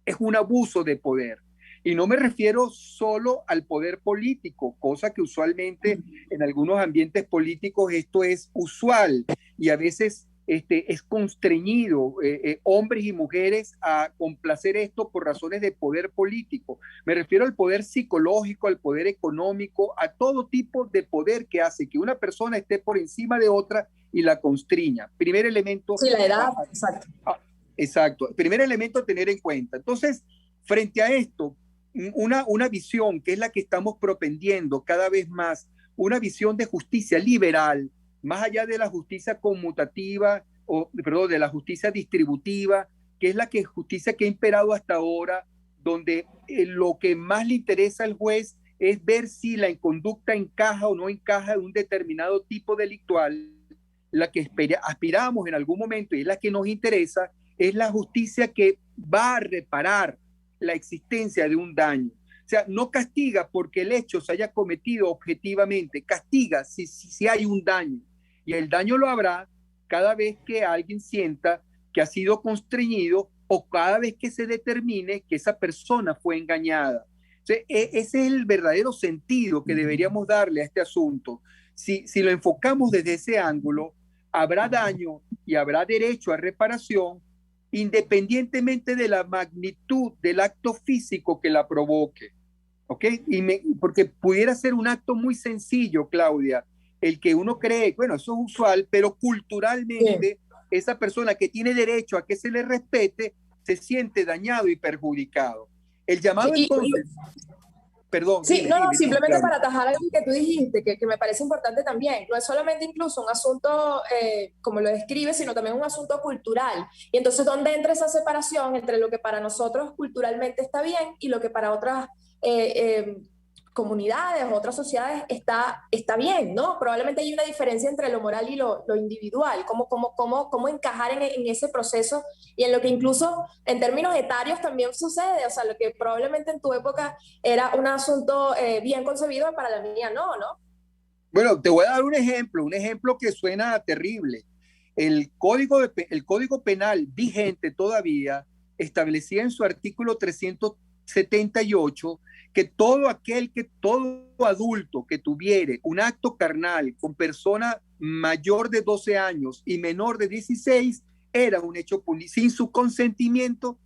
Es un abuso de poder. Y no me refiero solo al poder político, cosa que usualmente en algunos ambientes políticos esto es usual y a veces es constreñido hombres y mujeres a complacer esto por razones de poder político. Me refiero al poder psicológico, al poder económico, a todo tipo de poder que hace que una persona esté por encima de otra y la constriña. Primer elemento. Sí, la edad, exacto. Exacto. Primer elemento a tener en cuenta. Entonces, frente a esto, una visión que es la que estamos propendiendo cada vez más, una visión de justicia liberal, más allá de la justicia conmutativa, de la justicia distributiva, que es la justicia que ha imperado hasta ahora, donde lo que más le interesa al juez es ver si la conducta encaja o no encaja en un determinado tipo delictual. La que aspiramos en algún momento y es la que nos interesa, es la justicia que va a reparar la existencia de un daño. O sea, no castiga porque el hecho se haya cometido objetivamente, castiga si hay un daño. Y el daño lo habrá cada vez que alguien sienta que ha sido constreñido o cada vez que se determine que esa persona fue engañada. O sea, ese es el verdadero sentido que deberíamos darle a este asunto. Si lo enfocamos desde ese ángulo, habrá daño y habrá derecho a reparación independientemente de la magnitud del acto físico que la provoque. ¿Ok? Porque pudiera ser un acto muy sencillo, Claudia, el que uno cree, bueno, eso es usual, pero culturalmente esa persona que tiene derecho a que se le respete se siente dañado y perjudicado. El llamado entonces... Perdón. Sí, simplemente para atajar algo que tú dijiste, que me parece importante también. No es solamente incluso un asunto, como lo describes, sino también un asunto cultural. Y entonces, ¿dónde entra esa separación entre lo que para nosotros culturalmente está bien y lo que para otras comunidades o otras sociedades está bien, ¿no? Probablemente hay una diferencia entre lo moral y lo individual, cómo encajar en ese proceso y en lo que incluso en términos etarios también sucede, o sea, lo que probablemente en tu época era un asunto bien concebido, para la mía no. Bueno, te voy a dar un ejemplo que suena terrible. El Código Penal vigente todavía establecía en su artículo 378 que todo adulto que tuviere un acto carnal con persona mayor de 12 años y menor de 16 era un hecho punible. Sin su consentimiento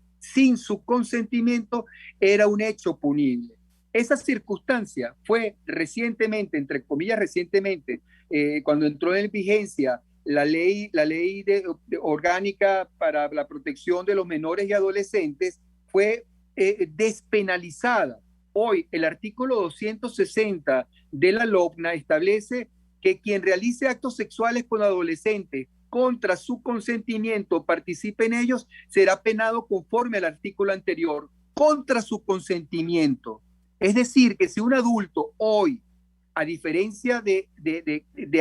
era un hecho punible. Esa circunstancia fue recientemente, entre comillas recientemente, cuando entró en vigencia la ley orgánica para la protección de los menores y adolescentes, fue despenalizada. Hoy el artículo 260 de la LOPNA establece que quien realice actos sexuales con adolescentes contra su consentimiento, participe en ellos, será penado conforme al artículo anterior, contra su consentimiento. Es decir, que si un adulto hoy, a diferencia de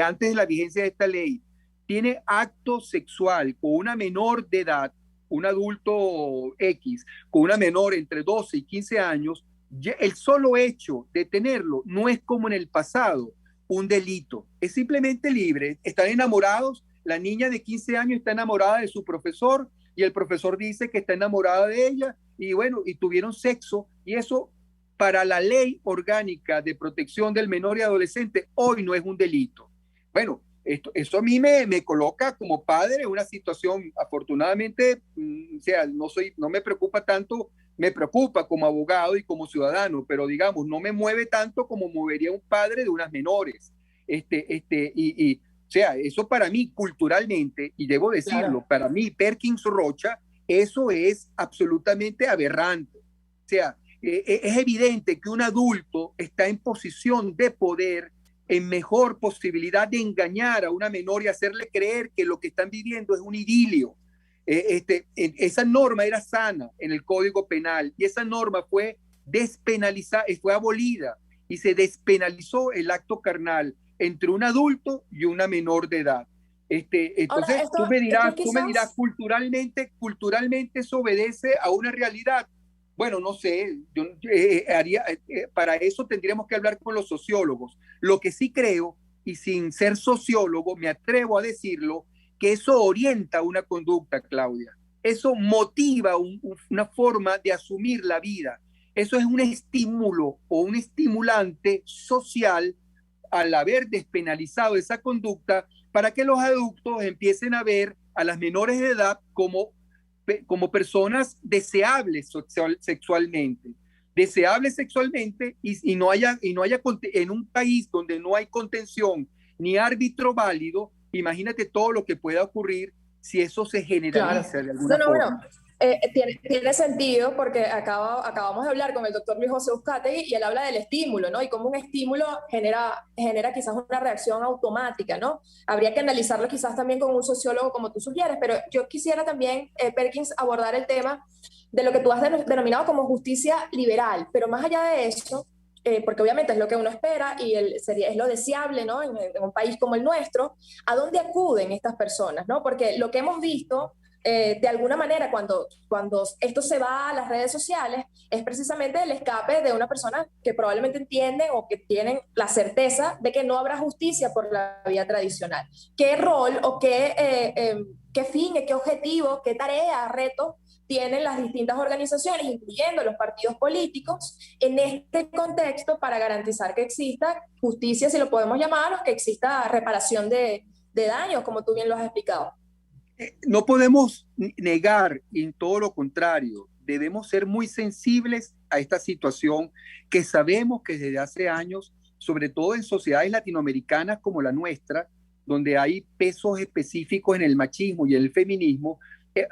antes de la vigencia de esta ley, tiene acto sexual con una menor de edad, un adulto X, con una menor entre 12 y 15 años, el solo hecho de tenerlo no es como en el pasado un delito, es simplemente libre. Están enamorados, la niña de 15 años está enamorada de su profesor y el profesor dice que está enamorada de ella y bueno, y tuvieron sexo, y eso para la ley orgánica de protección del menor y adolescente hoy no es un delito. Bueno, eso a mí me coloca como padre en una situación, afortunadamente, o sea, no me preocupa tanto, me preocupa como abogado y como ciudadano, pero digamos, no me mueve tanto como movería un padre de unas menores. O sea, eso para mí culturalmente, y debo decirlo, para mí Perkins Rocha, eso es absolutamente aberrante. O sea, es evidente que un adulto está en posición de poder, en mejor posibilidad de engañar a una menor y hacerle creer que lo que están viviendo es un idilio. Esa norma era sana en el Código Penal y esa norma fue despenalizada, fue abolida y se despenalizó el acto carnal entre un adulto y una menor de edad. Entonces, Ahora, tú me dirás, quizás... culturalmente eso obedece a una realidad. Bueno, no sé, para eso tendríamos que hablar con los sociólogos. Lo que sí creo, y sin ser sociólogo, me atrevo a decirlo, que eso orienta una conducta, Claudia. Eso motiva una forma de asumir la vida. Eso es un estímulo o un estimulante social al haber despenalizado esa conducta para que los adultos empiecen a ver a las menores de edad como personas deseables sexualmente. Deseables sexualmente y no haya en un país donde no hay contención ni árbitro válido, imagínate todo lo que pueda ocurrir si eso se generaliza de alguna forma. Bueno, tiene sentido porque acabamos de hablar con el doctor Luis José Uzcategui y él habla del estímulo, ¿no? Y cómo un estímulo genera quizás una reacción automática, ¿no? Habría que analizarlo quizás también con un sociólogo como tú sugieres, pero yo quisiera también, Perkins, abordar el tema de lo que tú has denominado como justicia liberal, pero más allá de eso, porque obviamente es lo que uno espera y es lo deseable, ¿no? En un país como el nuestro, ¿a dónde acuden estas personas, ¿no? Porque lo que hemos visto de alguna manera cuando esto se va a las redes sociales es precisamente el escape de una persona que probablemente entienden o que tienen la certeza de que no habrá justicia por la vía tradicional. ¿Qué rol o qué fin, qué objetivo, qué tarea, reto tienen las distintas organizaciones, incluyendo los partidos políticos, en este contexto para garantizar que exista justicia, si lo podemos llamar, o que exista reparación de daños, como tú bien lo has explicado? No podemos negar, y en todo lo contrario, debemos ser muy sensibles a esta situación que sabemos que desde hace años, sobre todo en sociedades latinoamericanas como la nuestra, donde hay pesos específicos en el machismo y el feminismo,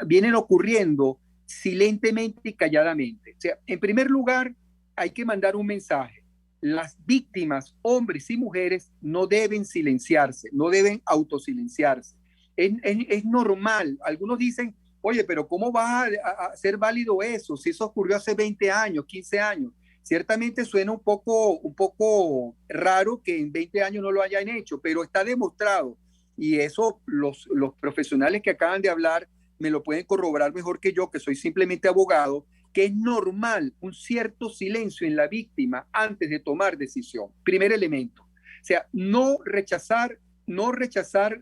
vienen ocurriendo silentemente y calladamente. O sea, en primer lugar, hay que mandar un mensaje. Las víctimas, hombres y mujeres, no deben silenciarse, no deben autosilenciarse. Es normal. Algunos dicen, oye, pero ¿cómo va a ser válido eso? Si eso ocurrió hace 20 años, 15 años. Ciertamente suena un poco raro que en 20 años no lo hayan hecho, pero está demostrado. Y eso los profesionales que acaban de hablar me lo pueden corroborar mejor que yo, que soy simplemente abogado, que es normal un cierto silencio en la víctima antes de tomar decisión. Primer elemento. O sea, no rechazar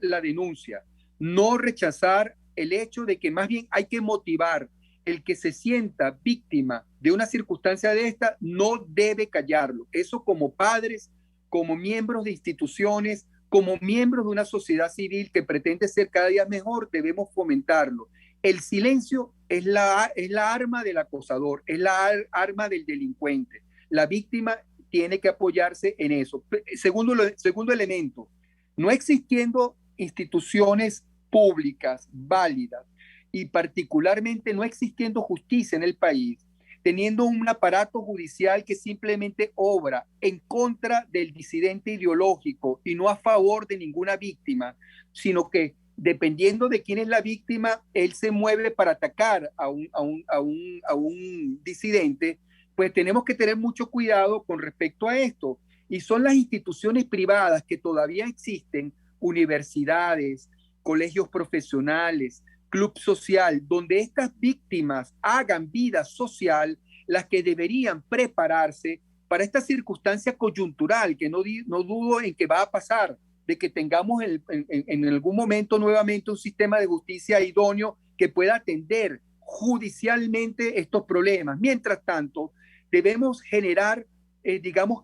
la denuncia, no rechazar el hecho de que más bien hay que motivar. El que se sienta víctima de una circunstancia de esta no debe callarlo. Eso como padres, como miembros de instituciones, como miembros de una sociedad civil que pretende ser cada día mejor, debemos fomentarlo. El silencio es la arma del acosador, es la arma del delincuente. La víctima tiene que apoyarse en eso. Segundo elemento, no existiendo instituciones públicas válidas y particularmente no existiendo justicia en el país, teniendo un aparato judicial que simplemente obra en contra del disidente ideológico y no a favor de ninguna víctima, sino que dependiendo de quién es la víctima, él se mueve para atacar a un disidente, pues tenemos que tener mucho cuidado con respecto a esto. Y son las instituciones privadas que todavía existen, universidades, colegios profesionales, club social, donde estas víctimas hagan vida social, las que deberían prepararse para esta circunstancia coyuntural, que no dudo en que va a pasar, de que tengamos en algún momento nuevamente un sistema de justicia idóneo que pueda atender judicialmente estos problemas. Mientras tanto, debemos generar,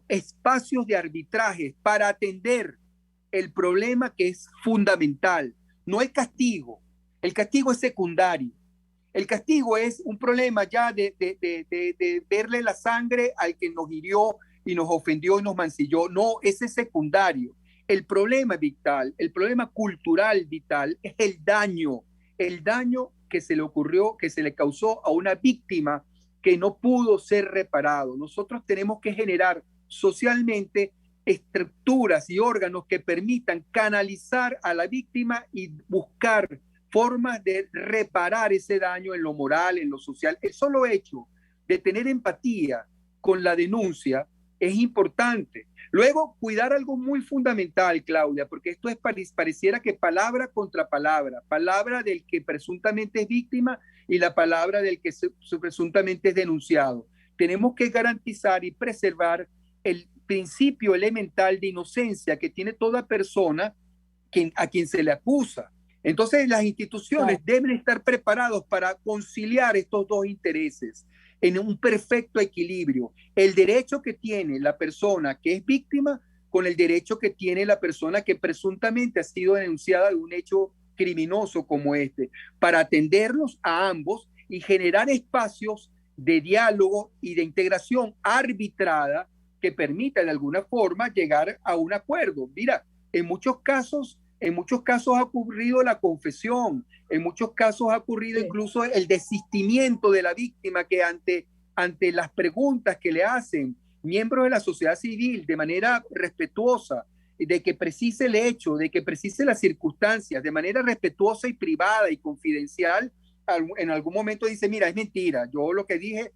espacios de arbitraje para atender el problema que es fundamental. No el castigo es secundario. El castigo es un problema ya de verle la sangre al que nos hirió y nos ofendió y nos mancilló. No, ese es secundario. el problema vital, el problema cultural vital es el daño que se le ocurrió, que se le causó a una víctima que no pudo ser reparado. Nosotros tenemos que generar socialmente estructuras y órganos que permitan canalizar a la víctima y buscar formas de reparar ese daño en lo moral, en lo social. El solo hecho de tener empatía con la denuncia es importante. Luego, cuidar algo muy fundamental, Claudia, porque esto es pareciera que palabra contra palabra, palabra del que presuntamente es víctima y la palabra del que presuntamente es denunciado. Tenemos que garantizar y preservar el principio elemental de inocencia que tiene toda persona a quien se le acusa. Entonces, las instituciones deben estar preparados para conciliar estos dos intereses en un perfecto equilibrio. El derecho que tiene la persona que es víctima con el derecho que tiene la persona que presuntamente ha sido denunciada de un hecho criminoso como este, para atenderlos a ambos y generar espacios de diálogo y de integración arbitrada que permita de alguna forma llegar a un acuerdo. Mira, en muchos casos ha ocurrido la confesión, en muchos casos ha ocurrido incluso el desistimiento de la víctima que ante las preguntas que le hacen miembros de la sociedad civil de manera respetuosa, de que precise el hecho, de que precise las circunstancias, de manera respetuosa y privada y confidencial, en algún momento dice, mira, es mentira, yo lo que dije,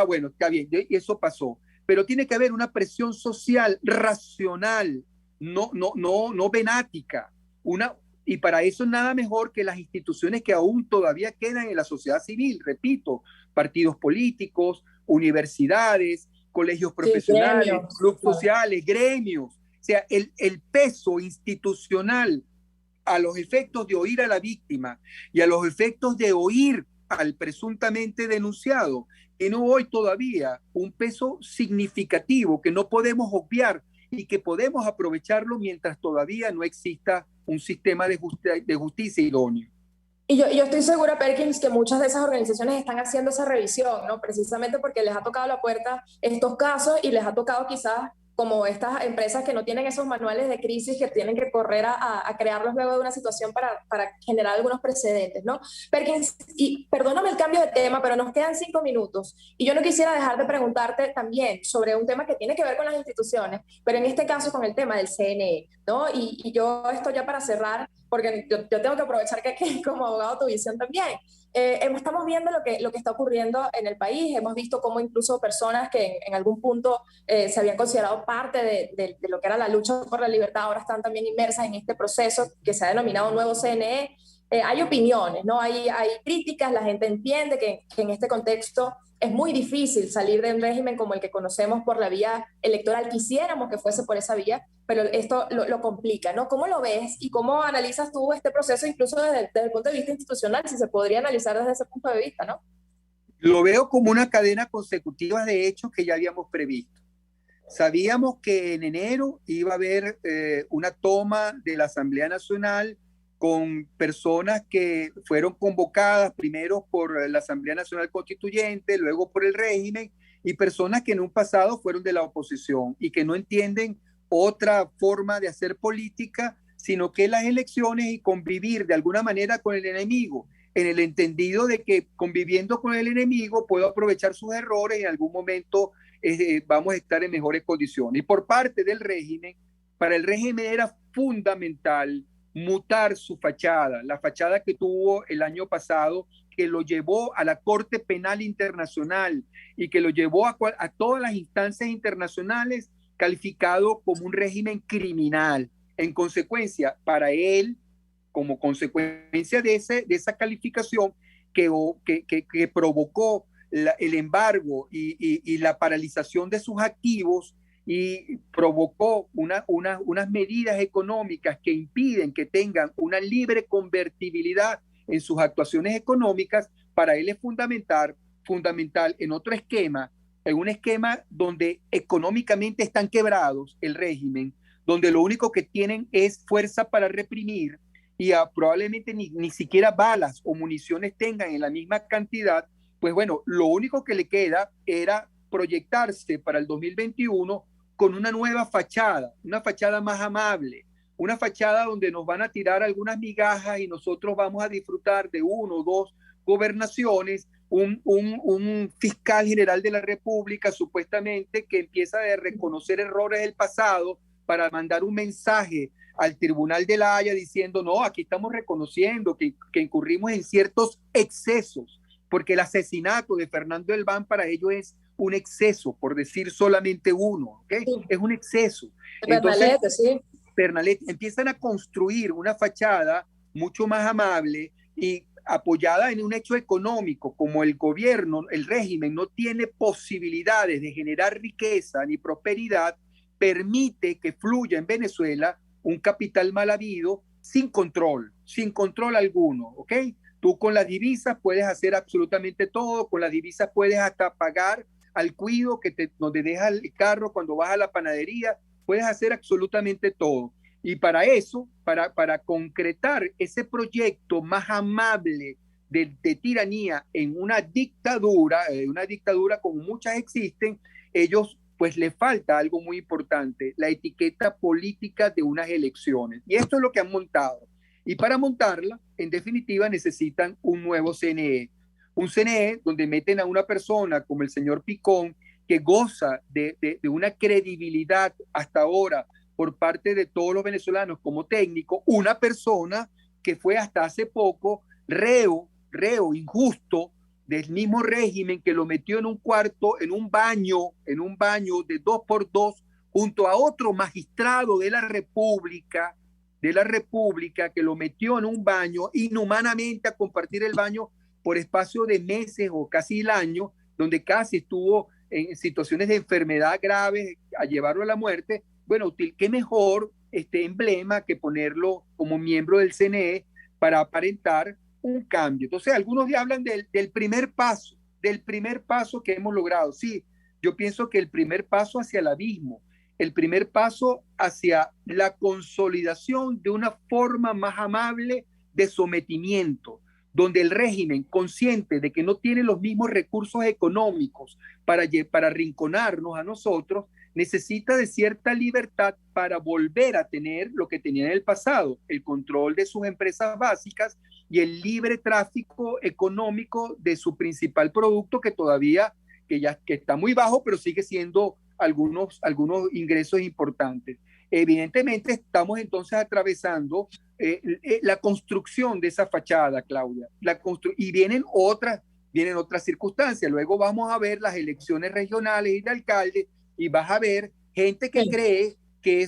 bueno, está bien, y eso pasó. Pero tiene que haber una presión social racional, no venática, y para eso nada mejor que las instituciones que aún todavía quedan en la sociedad civil, repito, partidos políticos, universidades, colegios profesionales, clubes sociales, gremios. O sea, el peso institucional a los efectos de oír a la víctima y a los efectos de oír al presuntamente denunciado, tiene hoy todavía un peso significativo que no podemos obviar y que podemos aprovecharlo mientras todavía no exista un sistema de justicia idóneo. Y yo estoy segura, Perkins, que muchas de esas organizaciones están haciendo esa revisión, ¿no? Precisamente porque les ha tocado la puerta estos casos y les ha tocado quizás como estas empresas que no tienen esos manuales de crisis que tienen que correr a crearlos luego de una situación para generar algunos precedentes, ¿no? Perkins, y perdóname el cambio de tema, pero nos quedan 5 minutos y yo no quisiera dejar de preguntarte también sobre un tema que tiene que ver con las instituciones, pero en este caso con el tema del CNE, ¿no? Y yo esto ya para cerrar, porque yo tengo que aprovechar que como abogado tu visión también. Estamos viendo lo que está ocurriendo en el país, hemos visto cómo incluso personas que en algún punto se habían considerado parte de lo que era la lucha por la libertad ahora están también inmersas en este proceso que se ha denominado nuevo CNE. Hay opiniones, ¿no? Hay críticas, la gente entiende que en este contexto es muy difícil salir de un régimen como el que conocemos por la vía electoral. Quisiéramos que fuese por esa vía, pero esto lo complica, ¿no? ¿Cómo lo ves y cómo analizas tú este proceso, incluso desde el punto de vista institucional, si se podría analizar desde ese punto de vista, ¿no? Lo veo como una cadena consecutiva de hechos que ya habíamos previsto. Sabíamos que en enero iba a haber una toma de la Asamblea Nacional con personas que fueron convocadas primero por la Asamblea Nacional Constituyente, luego por el régimen, y personas que en un pasado fueron de la oposición y que no entienden otra forma de hacer política, sino que las elecciones y convivir de alguna manera con el enemigo, en el entendido de que conviviendo con el enemigo puedo aprovechar sus errores y en algún momento vamos a estar en mejores condiciones. Y por parte del régimen, para el régimen era fundamental mutar su fachada, la fachada que tuvo el año pasado, que lo llevó a la Corte Penal Internacional y que lo llevó a todas las instancias internacionales calificado como un régimen criminal. En consecuencia, para él, como consecuencia de esa calificación que provocó el embargo y la paralización de sus activos, y provocó unas medidas económicas que impiden que tengan una libre convertibilidad en sus actuaciones económicas, para él es fundamental en otro esquema, en un esquema donde económicamente están quebrados el régimen, donde lo único que tienen es fuerza para reprimir y probablemente ni siquiera balas o municiones tengan en la misma cantidad. Pues bueno, lo único que le queda era proyectarse para el 2021 con una nueva fachada, una fachada más amable, una fachada donde nos van a tirar algunas migajas y nosotros vamos a disfrutar de 1 o 2 gobernaciones, un fiscal general de la República supuestamente que empieza a reconocer errores del pasado para mandar un mensaje al Tribunal de la Haya diciendo, no, aquí estamos reconociendo que incurrimos en ciertos excesos, porque el asesinato de Fernando Elbán para ellos es un exceso, por decir solamente uno, ¿ok? Sí. Es un exceso. Entonces, Pernalete, empiezan a construir una fachada mucho más amable y apoyada en un hecho económico, como el gobierno, el régimen no tiene posibilidades de generar riqueza ni prosperidad, permite que fluya en Venezuela un capital mal habido sin control alguno, ¿ok? Tú con las divisas puedes hacer absolutamente todo, con las divisas puedes hasta pagar al cuido donde deja el carro cuando vas a la panadería, puedes hacer absolutamente todo. Y para eso, para concretar ese proyecto más amable de tiranía en una dictadura como muchas existen, ellos pues les falta algo muy importante, la etiqueta política de unas elecciones. Y esto es lo que han montado. Y para montarla, en definitiva, necesitan un nuevo CNE. Un CNE donde meten a una persona como el señor Picón, que goza de una credibilidad hasta ahora por parte de todos los venezolanos como técnico, una persona que fue hasta hace poco reo injusto del mismo régimen que lo metió en un cuarto, en un baño de 2x2, junto a otro magistrado de la República, que lo metió en un baño inhumanamente a compartir el baño por espacio de meses o casi el año, donde casi estuvo en situaciones de enfermedad graves a llevarlo a la muerte. Bueno, qué mejor este emblema que ponerlo como miembro del CNE para aparentar un cambio. Entonces, algunos ya hablan del primer paso que hemos logrado. Sí, yo pienso que el primer paso hacia el abismo, el primer paso hacia la consolidación de una forma más amable de sometimiento, donde el régimen, consciente de que no tiene los mismos recursos económicos para arrinconarnos a nosotros, necesita de cierta libertad para volver a tener lo que tenía en el pasado, el control de sus empresas básicas y el libre tráfico económico de su principal producto, que todavía que está muy bajo, pero sigue siendo algunos ingresos importantes. Evidentemente estamos entonces atravesando la construcción de esa fachada, Claudia, y vienen otras circunstancias. Luego vamos a ver las elecciones regionales y de alcaldes, y vas a ver gente que cree que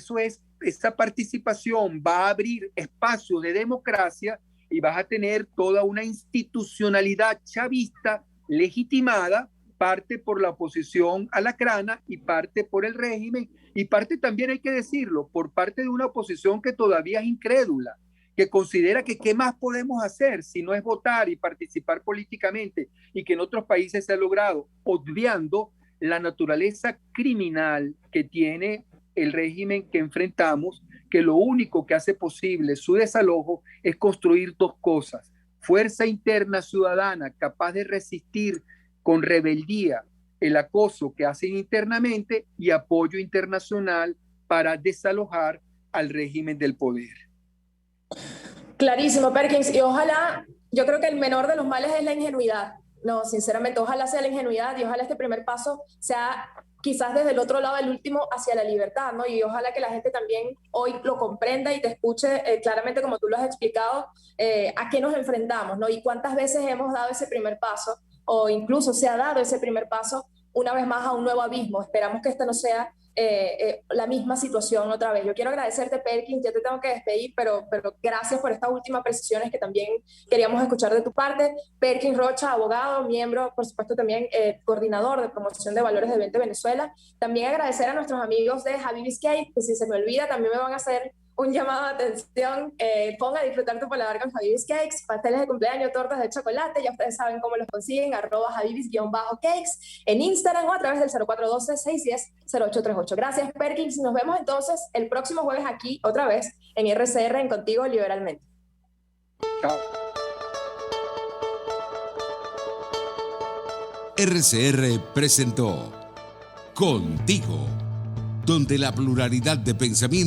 esa participación va a abrir espacio de democracia y vas a tener toda una institucionalidad chavista legitimada, parte por la oposición alacrana y parte por el régimen, y parte también, hay que decirlo, por parte de una oposición que todavía es incrédula, que considera que qué más podemos hacer si no es votar y participar políticamente, y que en otros países se ha logrado, obviando la naturaleza criminal que tiene el régimen que enfrentamos, que lo único que hace posible su desalojo es construir dos cosas: fuerza interna ciudadana capaz de resistir con rebeldía el acoso que hacen internamente, y apoyo internacional para desalojar al régimen del poder. Clarísimo, Perkins, y ojalá, yo creo que el menor de los males es la ingenuidad. No, sinceramente, ojalá sea la ingenuidad, y ojalá este primer paso sea quizás desde el otro lado el último hacia la libertad, ¿no? Y ojalá que la gente también hoy lo comprenda y te escuche claramente, como tú lo has explicado, a qué nos enfrentamos, ¿no? Y cuántas veces hemos dado ese primer paso, o incluso se ha dado ese primer paso una vez más a un nuevo abismo. Esperamos que esta no sea la misma situación otra vez. Yo quiero agradecerte, Perkins, ya te tengo que despedir, pero gracias por estas últimas precisiones que también queríamos escuchar de tu parte. Perkins Rocha, abogado, miembro, por supuesto también coordinador de promoción de valores de 20 Venezuela. También agradecer a nuestros amigos de Habib's Cake, que si se me olvida también me van a hacer un llamado de atención. Ponga a disfrutar tu paladar con Habib's Cakes, pasteles de cumpleaños, tortas de chocolate. Ya ustedes saben cómo los consiguen, @Habib's_Cakes en Instagram, o a través del 0412-610-0838. Gracias, Perkins. Nos vemos entonces el próximo jueves aquí, otra vez, en RCR, en Contigo Liberalmente. Chao. RCR presentó Contigo, donde la pluralidad de pensamiento